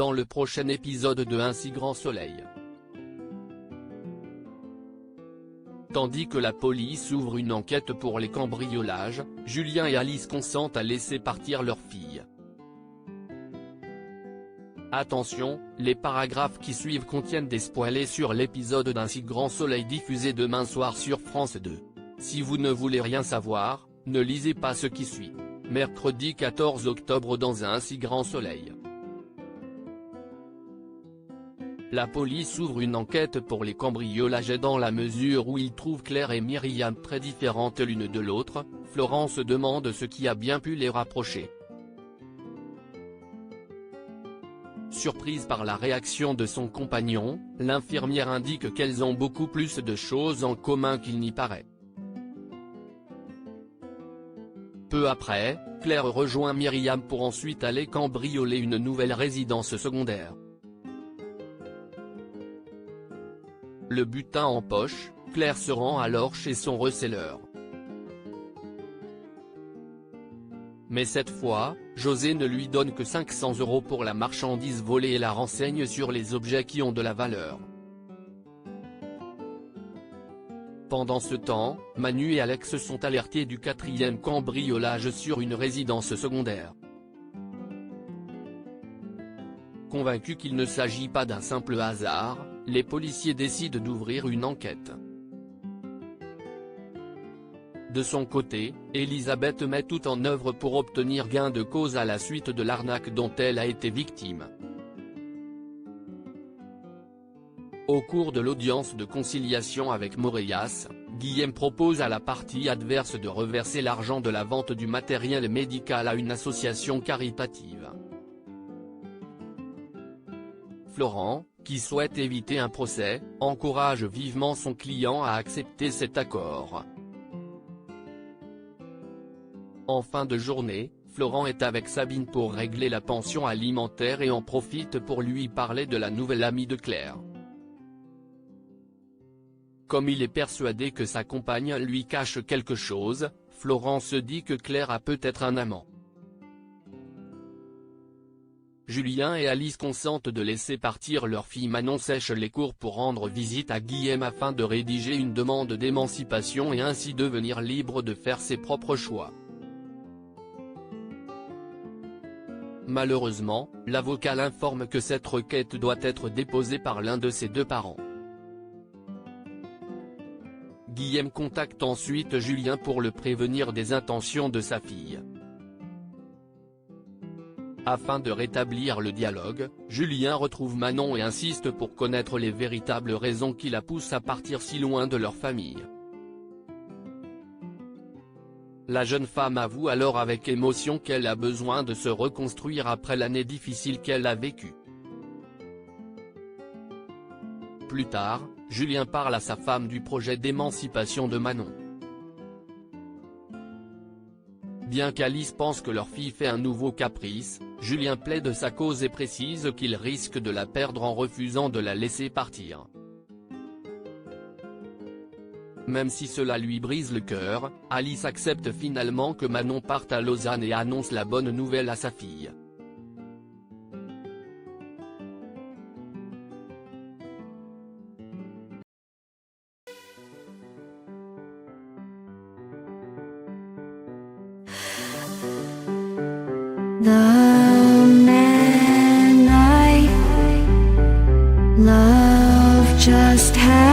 dans le prochain épisode de Un si grand soleil. Tandis que la police ouvre une enquête pour les cambriolages, Julien et Alice consentent à laisser partir leur fille. Attention, les paragraphes qui suivent contiennent des spoilers sur l'épisode d'Un si grand soleil diffusé demain soir sur France 2. Si vous ne voulez rien savoir, ne lisez pas ce qui suit. Mercredi 14 octobre dans Un si grand soleil. La police ouvre une enquête pour les cambriolages et dans la mesure où ils trouvent Claire et Myriam très différentes l'une de l'autre, Florent se demande ce qui a bien pu les rapprocher. Surprise par la réaction de son compagnon, l'infirmière indique qu'elles ont beaucoup plus de choses en commun qu'il n'y paraît. Peu après, Claire rejoint Myriam pour ensuite aller cambrioler une nouvelle résidence secondaire. Le butin en poche, Claire se rend alors chez son receleur. Mais cette fois, José ne lui donne que 500 € pour la marchandise volée et la renseigne sur les objets qui ont de la valeur. Pendant ce temps, Manu et Alex sont alertés du 4e cambriolage sur une résidence secondaire. Convaincus qu'il ne s'agit pas d'un simple hasard, les policiers décident d'ouvrir une enquête. De son côté, Elisabeth met tout en œuvre pour obtenir gain de cause à la suite de l'arnaque dont elle a été victime. Au cours de l'audience de conciliation avec Moréas, Guillaume propose à la partie adverse de reverser l'argent de la vente du matériel médical à une association caritative. Florent, qui souhaite éviter un procès, encourage vivement son client à accepter cet accord. En fin de journée, Florent est avec Sabine pour régler la pension alimentaire et en profite pour lui parler de la nouvelle amie de Claire. Comme il est persuadé que sa compagne lui cache quelque chose, Florent se dit que Claire a peut-être un amant. Julien et Alice consentent de laisser partir leur fille Manon sèche les cours pour rendre visite à Guillaume afin de rédiger une demande d'émancipation et ainsi devenir libre de faire ses propres choix. Malheureusement, l'avocat l'informe que cette requête doit être déposée par l'un de ses deux parents. Guillaume contacte ensuite Julien pour le prévenir des intentions de sa fille. Afin de rétablir le dialogue, Julien retrouve Manon et insiste pour connaître les véritables raisons qui la poussent à partir si loin de leur famille. La jeune femme avoue alors avec émotion qu'elle a besoin de se reconstruire après l'année difficile qu'elle a vécue. Plus tard, Julien parle à sa femme du projet d'émancipation de Manon. Bien qu'Alice pense que leur fille fait un nouveau caprice, Julien plaide sa cause et précise qu'il risque de la perdre en refusant de la laisser partir. Même si cela lui brise le cœur, Alice accepte finalement que Manon parte à Lausanne et annonce la bonne nouvelle à sa fille. The man I love just had